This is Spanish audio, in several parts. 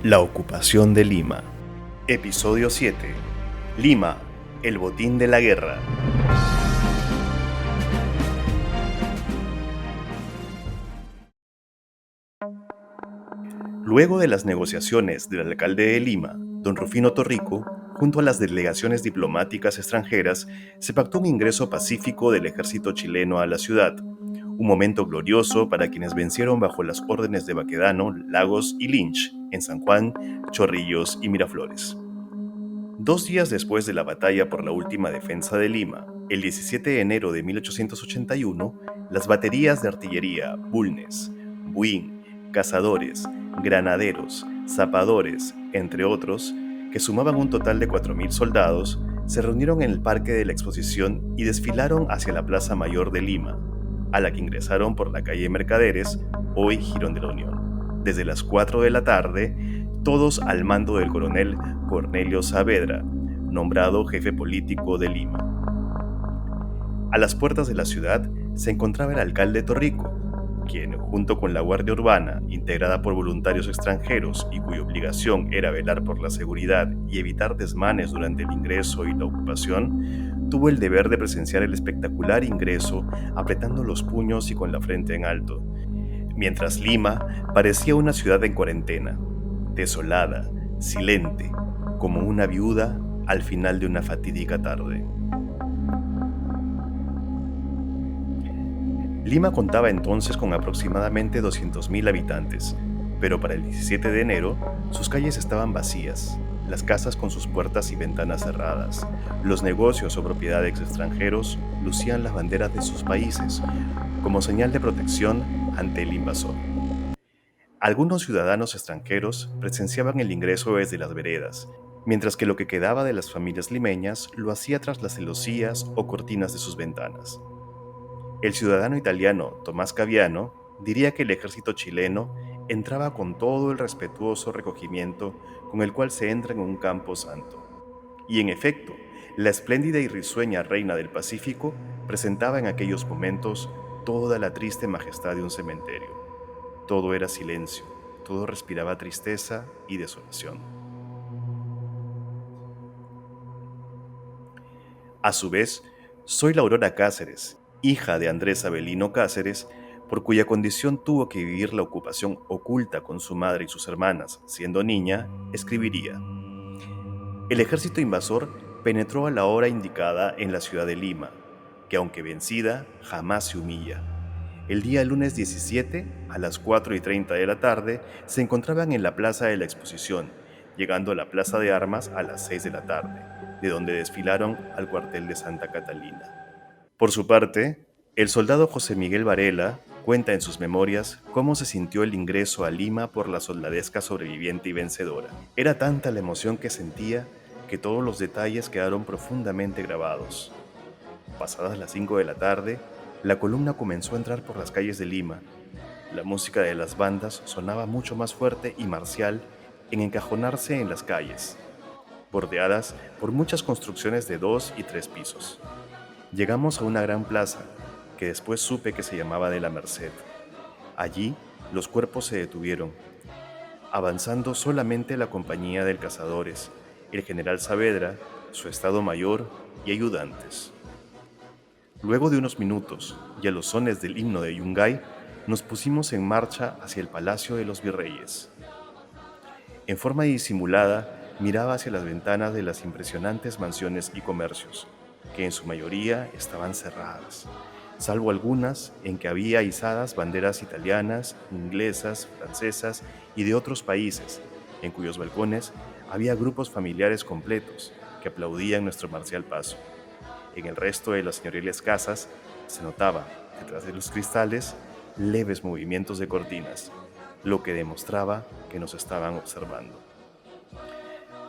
La ocupación de Lima. Episodio 7. Lima, el botín de la guerra. Luego de las negociaciones del alcalde de Lima, don Rufino Torrico, junto a las delegaciones diplomáticas extranjeras, se pactó un ingreso pacífico del ejército chileno a la ciudad, un momento glorioso para quienes vencieron bajo las órdenes de Baquedano, Lagos y Lynch en San Juan, Chorrillos y Miraflores. 2 días después de la batalla por la última defensa de Lima, el 17 de enero de 1881, las baterías de artillería Bulnes, Buin, cazadores, granaderos, zapadores, entre otros, que sumaban un total de 4.000 soldados, se reunieron en el Parque de la Exposición y desfilaron hacia la Plaza Mayor de Lima, a la que ingresaron por la calle Mercaderes, hoy Jirón de la Unión. Desde las 4 de la tarde, todos al mando del coronel Cornelio Saavedra, nombrado jefe político de Lima. A las puertas de la ciudad se encontraba el alcalde Torrico, quien, junto con la Guardia Urbana, integrada por voluntarios extranjeros y cuya obligación era velar por la seguridad y evitar desmanes durante el ingreso y la ocupación, tuvo el deber de presenciar el espectacular ingreso apretando los puños y con la frente en alto, mientras Lima parecía una ciudad en cuarentena, desolada, silente, como una viuda al final de una fatídica tarde. Lima contaba entonces con aproximadamente 200.000 habitantes, pero para el 17 de enero sus calles estaban vacías, las casas con sus puertas y ventanas cerradas, los negocios o propiedades de extranjeros lucían las banderas de sus países, como señal de protección ante el invasor. Algunos ciudadanos extranjeros presenciaban el ingreso desde las veredas, mientras que lo que quedaba de las familias limeñas lo hacía tras las celosías o cortinas de sus ventanas. El ciudadano italiano Tomás Caviano diría que el ejército chileno entraba con todo el respetuoso recogimiento con el cual se entra en un campo santo. Y en efecto, la espléndida y risueña reina del Pacífico presentaba en aquellos momentos toda la triste majestad de un cementerio. Todo era silencio, todo respiraba tristeza y desolación. A su vez, soy la Aurora Cáceres, hija de Andrés Avelino Cáceres, por cuya condición tuvo que vivir la ocupación oculta con su madre y sus hermanas, siendo niña, escribiría: el ejército invasor penetró a la hora indicada en la ciudad de Lima, que aunque vencida, jamás se humilla. El día lunes 17, a las 4:30 de la tarde, se encontraban en la Plaza de la Exposición, llegando a la Plaza de Armas a las 6 de la tarde, de donde desfilaron al cuartel de Santa Catalina. Por su parte, el soldado José Miguel Varela cuenta en sus memorias cómo se sintió el ingreso a Lima por la soldadesca sobreviviente y vencedora. Era tanta la emoción que sentía que todos los detalles quedaron profundamente grabados. Pasadas las 5 de la tarde, la columna comenzó a entrar por las calles de Lima. La música de las bandas sonaba mucho más fuerte y marcial en encajonarse en las calles, bordeadas por muchas construcciones de 2 y 3 pisos. Llegamos a una gran plaza, que después supe que se llamaba de la Merced. Allí, los cuerpos se detuvieron, avanzando solamente la compañía de cazadores, el general Saavedra, su estado mayor y ayudantes. Luego de unos minutos, y a los sones del himno de Yungay, nos pusimos en marcha hacia el Palacio de los Virreyes. En forma disimulada, miraba hacia las ventanas de las impresionantes mansiones y comercios, que en su mayoría estaban cerradas, salvo algunas en que había izadas banderas italianas, inglesas, francesas y de otros países, en cuyos balcones había grupos familiares completos que aplaudían nuestro marcial paso. En el resto de las señoriles casas se notaba, detrás de los cristales, leves movimientos de cortinas, lo que demostraba que nos estaban observando.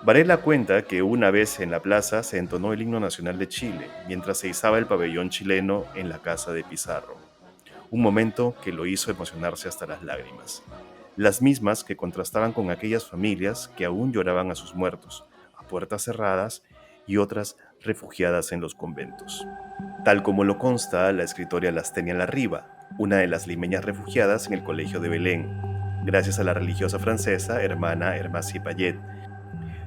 Varela cuenta que una vez en la plaza se entonó el himno nacional de Chile, mientras se izaba el pabellón chileno en la casa de Pizarro, un momento que lo hizo emocionarse hasta las lágrimas, las mismas que contrastaban con aquellas familias que aún lloraban a sus muertos, a puertas cerradas, y otras refugiadas en los conventos. Tal como lo consta la escritora Lastenia Larriba, una de las limeñas refugiadas en el Colegio de Belén. gracias a la religiosa francesa hermana Hermance Payet,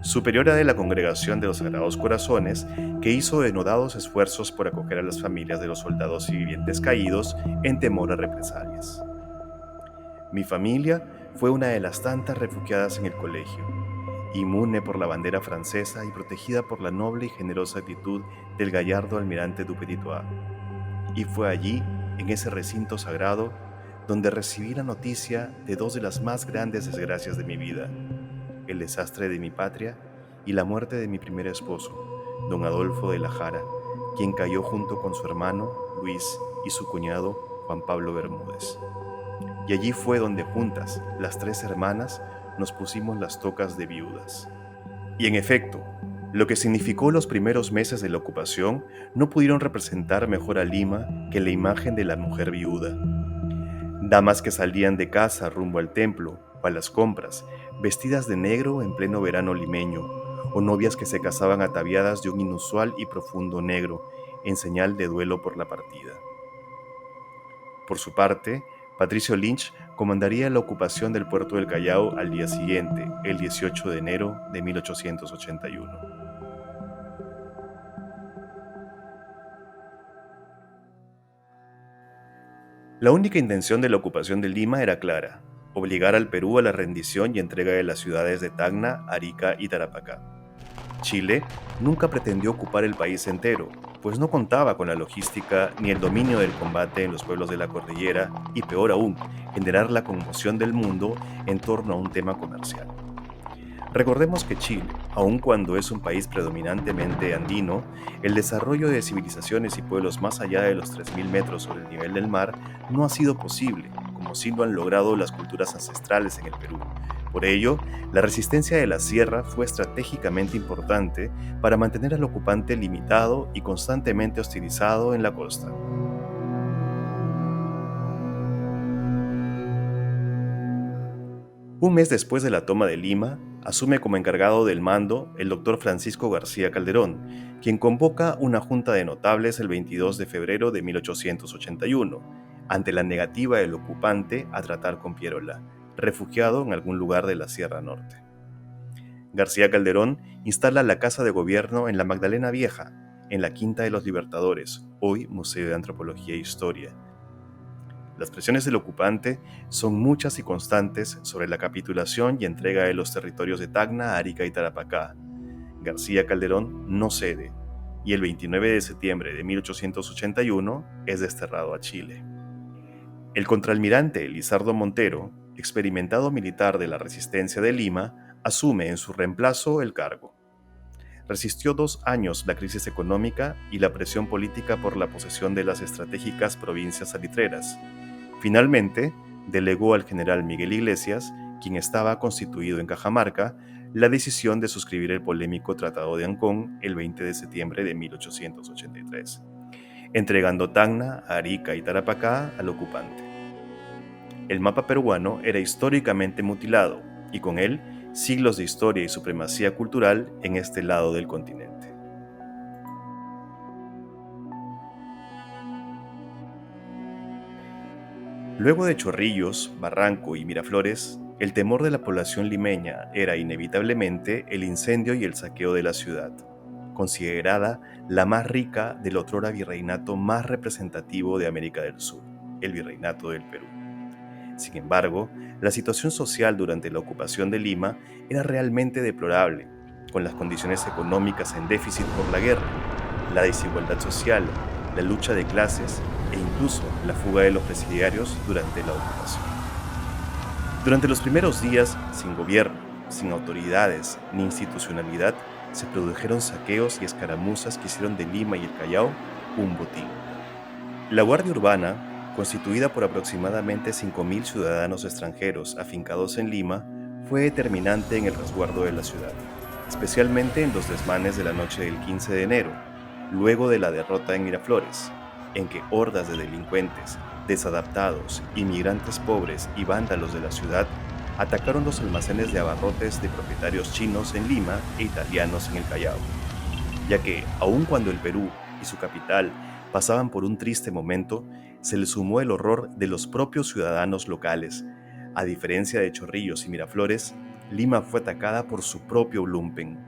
superiora de la Congregación de los Sagrados Corazones, que hizo denodados esfuerzos por acoger a las familias de los soldados y vivientes caídos en temor a represalias. Mi familia fue una de las tantas refugiadas en el colegio, inmune por la bandera francesa y protegida por la noble y generosa actitud del gallardo almirante Dupétit-Thouars. Y fue allí, en ese recinto sagrado, donde recibí la noticia de dos de las más grandes desgracias de mi vida: el desastre de mi patria y la muerte de mi primer esposo, don Adolfo de la Jara, quien cayó junto con su hermano Luis y su cuñado Juan Pablo Bermúdez. Y allí fue donde juntas, las tres hermanas, nos pusimos las tocas de viudas. Y en efecto, lo que significó los primeros meses de la ocupación no pudieron representar mejor a Lima que la imagen de la mujer viuda. Damas que salían de casa rumbo al templo o a las compras, vestidas de negro en pleno verano limeño, o novias que se casaban ataviadas de un inusual y profundo negro, en señal de duelo por la partida. Por su parte, Patricio Lynch comandaría la ocupación del puerto del Callao al día siguiente, el 18 de enero de 1881. La única intención de la ocupación de Lima era clara: obligar al Perú a la rendición y entrega de las ciudades de Tacna, Arica y Tarapacá. Chile nunca pretendió ocupar el país entero, pues no contaba con la logística ni el dominio del combate en los pueblos de la cordillera y, peor aún, generar la conmoción del mundo en torno a un tema comercial. Recordemos que Chile, aun cuando es un país predominantemente andino, el desarrollo de civilizaciones y pueblos más allá de los 3.000 metros sobre el nivel del mar no ha sido posible, como sí lo han logrado las culturas ancestrales en el Perú. Por ello, la resistencia de la sierra fue estratégicamente importante para mantener al ocupante limitado y constantemente hostilizado en la costa. Un mes después de la toma de Lima, asume como encargado del mando el doctor Francisco García Calderón, quien convoca una junta de notables el 22 de febrero de 1881, ante la negativa del ocupante a tratar con Pierola, refugiado en algún lugar de la Sierra Norte. García Calderón instala la Casa de Gobierno en la Magdalena Vieja, en la Quinta de los Libertadores, hoy Museo de Antropología e Historia. Las presiones del ocupante son muchas y constantes sobre la capitulación y entrega de los territorios de Tacna, Arica y Tarapacá. García Calderón no cede, y el 29 de septiembre de 1881 es desterrado a Chile. El contraalmirante Lizardo Montero, experimentado militar de la Resistencia de Lima, asume en su reemplazo el cargo. Resistió 2 años la crisis económica y la presión política por la posesión de las estratégicas provincias salitreras. Finalmente, delegó al general Miguel Iglesias, quien estaba constituido en Cajamarca, la decisión de suscribir el polémico Tratado de Ancón el 20 de septiembre de 1883, entregando Tacna, Arica y Tarapacá al ocupante. El mapa peruano era históricamente mutilado, y con él, siglos de historia y supremacía cultural en este lado del continente. Luego de Chorrillos, Barranco y Miraflores, el temor de la población limeña era inevitablemente el incendio y el saqueo de la ciudad, considerada la más rica del otrora virreinato más representativo de América del Sur, el Virreinato del Perú. Sin embargo, la situación social durante la ocupación de Lima era realmente deplorable, con las condiciones económicas en déficit por la guerra, la desigualdad social, la lucha de clases e incluso la fuga de los presidiarios durante la ocupación. Durante los primeros días, sin gobierno, sin autoridades ni institucionalidad, se produjeron saqueos y escaramuzas que hicieron de Lima y el Callao un botín. La Guardia Urbana, constituida por aproximadamente 5.000 ciudadanos extranjeros afincados en Lima, fue determinante en el resguardo de la ciudad, especialmente en los desmanes de la noche del 15 de enero, luego de la derrota en Miraflores, en que hordas de delincuentes, desadaptados, inmigrantes pobres y vándalos de la ciudad atacaron los almacenes de abarrotes de propietarios chinos en Lima e italianos en el Callao, ya que, aun cuando el Perú y su capital pasaban por un triste momento, se le sumó el horror de los propios ciudadanos locales, A diferencia de Chorrillos y Miraflores, Lima fue atacada por su propio lumpen.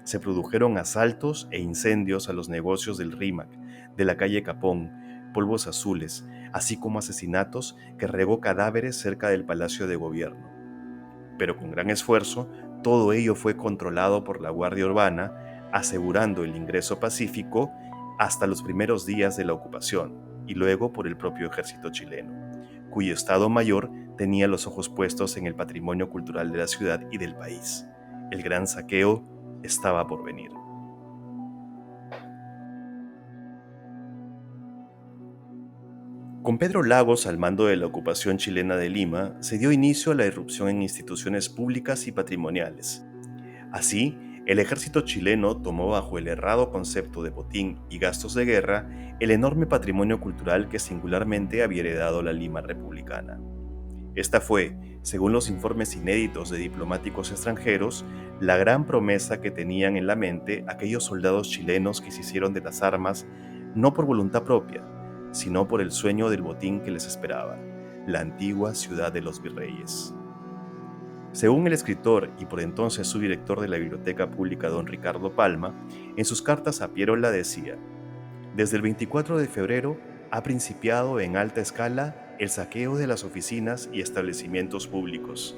Se produjeron asaltos e incendios a los negocios del RIMAC, de la calle Capón, Polvos Azules, así como asesinatos que regó cadáveres cerca del Palacio de Gobierno. Pero con gran esfuerzo, todo ello fue controlado por la Guardia Urbana, asegurando el ingreso pacífico hasta los primeros días de la ocupación y luego por el propio ejército chileno, cuyo Estado Mayor tenía los ojos puestos en el patrimonio cultural de la ciudad y del país. El gran saqueo estaba por venir. Con Pedro Lagos al mando de la ocupación chilena de Lima, se dio inicio a la irrupción en instituciones públicas y patrimoniales. Así, el ejército chileno tomó bajo el errado concepto de botín y gastos de guerra el enorme patrimonio cultural que singularmente había heredado la Lima republicana. Esta fue, según los informes inéditos de diplomáticos extranjeros, la gran promesa que tenían en la mente aquellos soldados chilenos que se hicieron de las armas no por voluntad propia, sino por el sueño del botín que les esperaba, la antigua ciudad de los virreyes. Según el escritor y por entonces subdirector de la Biblioteca Pública don Ricardo Palma, en sus cartas a Pierola decía: «Desde el 24 de febrero ha principiado en alta escala el saqueo de las oficinas y establecimientos públicos.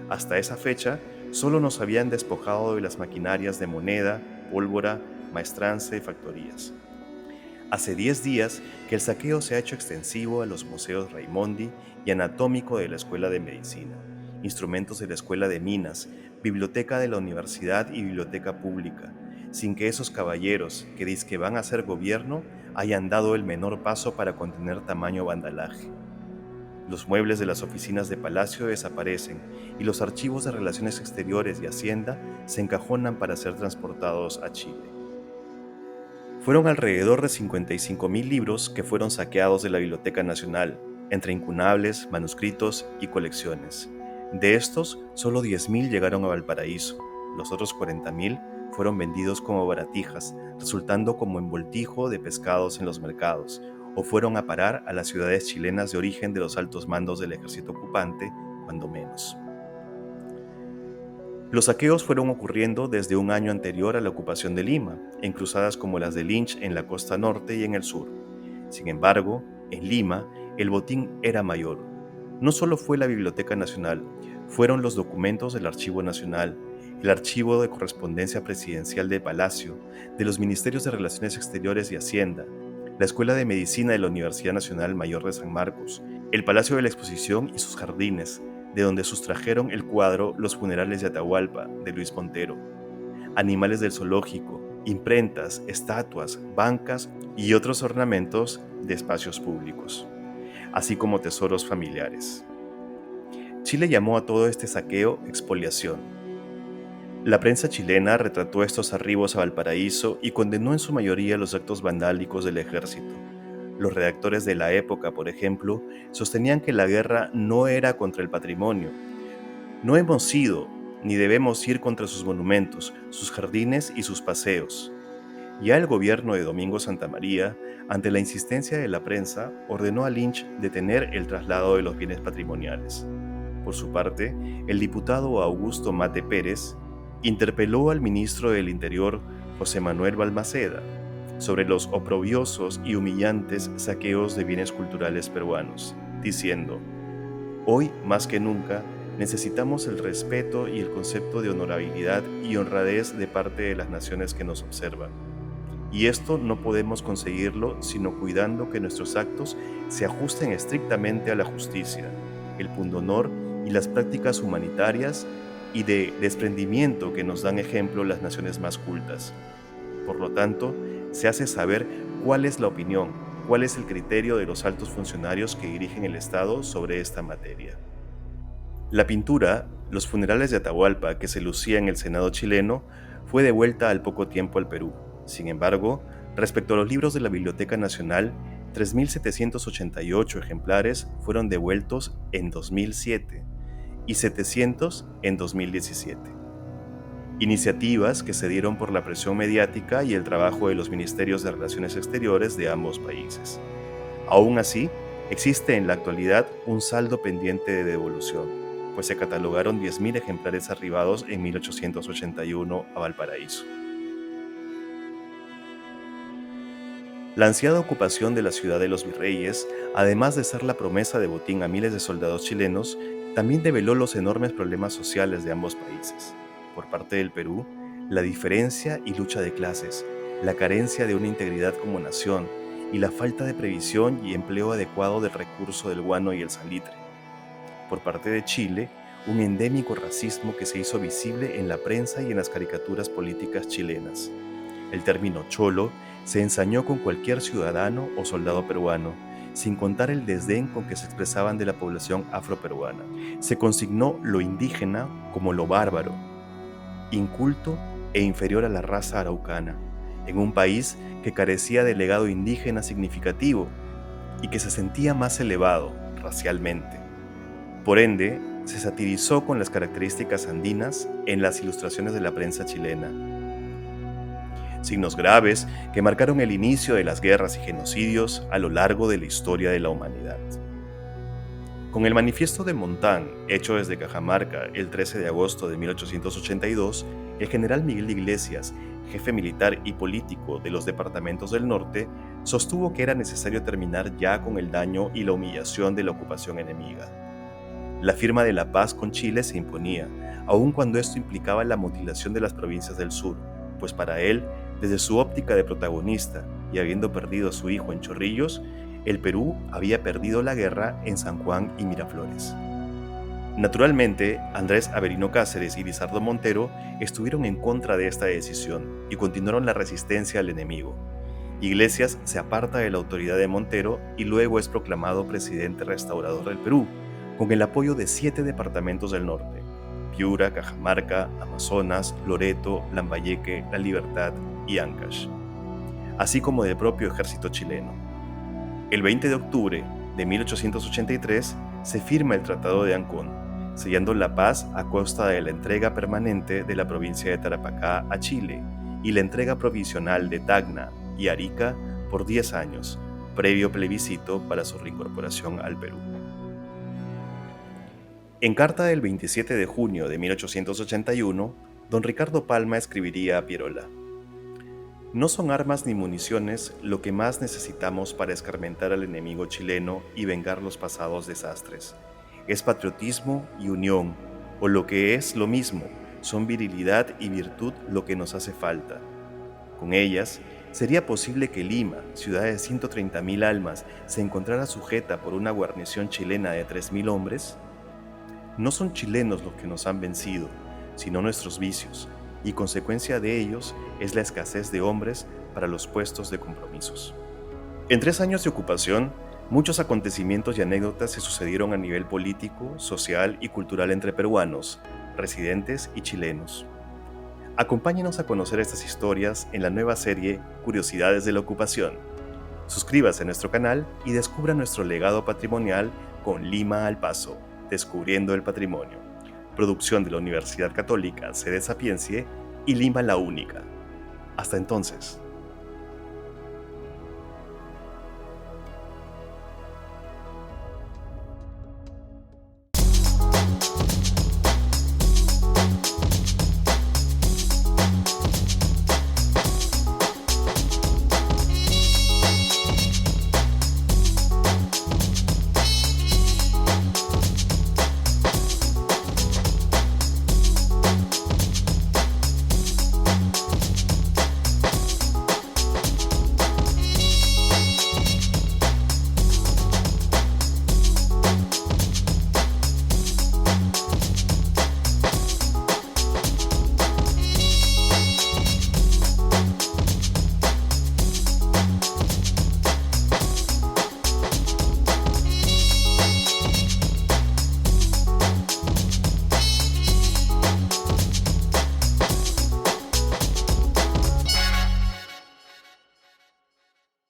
Hasta esa fecha, solo nos habían despojado de las maquinarias de moneda, pólvora, maestranza y factorías. Hace 10 días que el saqueo se ha hecho extensivo a los museos Raimondi y anatómico de la Escuela de Medicina, instrumentos de la Escuela de Minas, biblioteca de la Universidad y biblioteca pública, sin que esos caballeros que dizque van a hacer gobierno hayan dado el menor paso para contener tamaño vandalaje. Los muebles de las oficinas de Palacio desaparecen y los archivos de Relaciones Exteriores y Hacienda se encajonan para ser transportados a Chile. Fueron alrededor de 55.000 libros que fueron saqueados de la Biblioteca Nacional, entre incunables, manuscritos y colecciones. De estos, solo 10.000 llegaron a Valparaíso. Los otros 40.000 fueron vendidos como baratijas, resultando como envoltijo de pescados en los mercados, o fueron a parar a las ciudades chilenas de origen de los altos mandos del ejército ocupante, cuando menos. Los saqueos fueron ocurriendo desde un año anterior a la ocupación de Lima, en cruzadas como las de Lynch en la costa norte y en el sur. Sin embargo, en Lima, el botín era mayor. No solo fue la Biblioteca Nacional, fueron los documentos del Archivo Nacional, el Archivo de Correspondencia Presidencial de Palacio, de los Ministerios de Relaciones Exteriores y Hacienda, la Escuela de Medicina de la Universidad Nacional Mayor de San Marcos, el Palacio de la Exposición y sus jardines, de donde sustrajeron el cuadro Los funerales de Atahualpa, de Luis Montero, animales del zoológico, imprentas, estatuas, bancas y otros ornamentos de espacios públicos, así como tesoros familiares. Chile llamó a todo este saqueo expoliación. La prensa chilena retrató estos arribos a Valparaíso y condenó en su mayoría los actos vandálicos del ejército. Los redactores de la época, por ejemplo, sostenían que la guerra no era contra el patrimonio. No hemos ido, ni debemos ir contra sus monumentos, sus jardines y sus paseos. Ya el gobierno de Domingo Santa María, ante la insistencia de la prensa, ordenó a Lynch detener el traslado de los bienes patrimoniales. Por su parte, el diputado Augusto Mate Pérez interpeló al ministro del Interior, José Manuel Balmaceda, sobre los oprobiosos y humillantes saqueos de bienes culturales peruanos, diciendo: «Hoy, más que nunca, necesitamos el respeto y el concepto de honorabilidad y honradez de parte de las naciones que nos observan. Y esto no podemos conseguirlo sino cuidando que nuestros actos se ajusten estrictamente a la justicia, el pundonor y las prácticas humanitarias y de desprendimiento que nos dan ejemplo las naciones más cultas. Por lo tanto, se hace saber cuál es la opinión, cuál es el criterio de los altos funcionarios que dirigen el Estado sobre esta materia». La pintura, Los funerales de Atahualpa, que se lucía en el Senado chileno, fue devuelta al poco tiempo al Perú. Sin embargo, respecto a los libros de la Biblioteca Nacional, 3.788 ejemplares fueron devueltos en 2007 y 700 en 2017. Iniciativas que se dieron por la presión mediática y el trabajo de los ministerios de Relaciones Exteriores de ambos países. Aún así, Existe en la actualidad un saldo pendiente de devolución, pues se catalogaron 10.000 ejemplares arribados en 1881 a Valparaíso. La ansiada ocupación de la ciudad de los virreyes, además de ser la promesa de botín a miles de soldados chilenos, también develó los enormes problemas sociales de ambos países. Por parte del Perú, la diferencia y lucha de clases, la carencia de una integridad como nación y la falta de previsión y empleo adecuado del recurso del guano y el salitre. Por parte de Chile, un endémico racismo que se hizo visible en la prensa y en las caricaturas políticas chilenas. El término cholo se ensañó con cualquier ciudadano o soldado peruano, sin contar el desdén con que se expresaban de la población afroperuana. Se consignó lo indígena como lo bárbaro, inculto e inferior a la raza araucana, en un país que carecía de legado indígena significativo y que se sentía más elevado racialmente. Por ende, se satirizó con las características andinas en las ilustraciones de la prensa chilena, signos graves que marcaron el inicio de las guerras y genocidios a lo largo de la historia de la humanidad. Con el Manifiesto de Montán, hecho desde Cajamarca el 13 de agosto de 1882, el general Miguel de Iglesias, jefe militar y político de los departamentos del norte, sostuvo que era necesario terminar ya con el daño y la humillación de la ocupación enemiga. La firma de la paz con Chile se imponía, aun cuando esto implicaba la mutilación de las provincias del sur, pues para él, desde su óptica de protagonista y habiendo perdido a su hijo en Chorrillos, el Perú había perdido la guerra en San Juan y Miraflores. Naturalmente, Andrés Averino Cáceres y Lizardo Montero estuvieron en contra de esta decisión y continuaron la resistencia al enemigo. Iglesias se aparta de la autoridad de Montero y luego es proclamado presidente restaurador del Perú, con el apoyo de 7 departamentos del norte: Piura, Cajamarca, Amazonas, Loreto, Lambayeque, La Libertad y Ancash, así como del propio ejército chileno. El 20 de octubre de 1883 se firma el Tratado de Ancón, sellando la paz a costa de la entrega permanente de la provincia de Tarapacá a Chile y la entrega provisional de Tacna y Arica por 10 años, previo plebiscito para su reincorporación al Perú. En carta del 27 de junio de 1881, don Ricardo Palma escribiría a Pierola: «No son armas ni municiones lo que más necesitamos para escarmentar al enemigo chileno y vengar los pasados desastres. Es patriotismo y unión, o lo que es lo mismo, son virilidad y virtud lo que nos hace falta. Con ellas, ¿sería posible que Lima, ciudad de 130.000 almas, se encontrara sujeta por una guarnición chilena de 3.000 hombres? No son chilenos los que nos han vencido, sino nuestros vicios, y consecuencia de ellos es la escasez de hombres para los puestos de compromisos». En 3 años de ocupación, muchos acontecimientos y anécdotas se sucedieron a nivel político, social y cultural entre peruanos, residentes y chilenos. Acompáñenos a conocer estas historias en la nueva serie Curiosidades de la Ocupación. Suscríbase a nuestro canal y descubra nuestro legado patrimonial con Lima al Paso, Descubriendo el Patrimonio. Producción de la Universidad Católica Sede Sapientie y Lima la Única. Hasta entonces.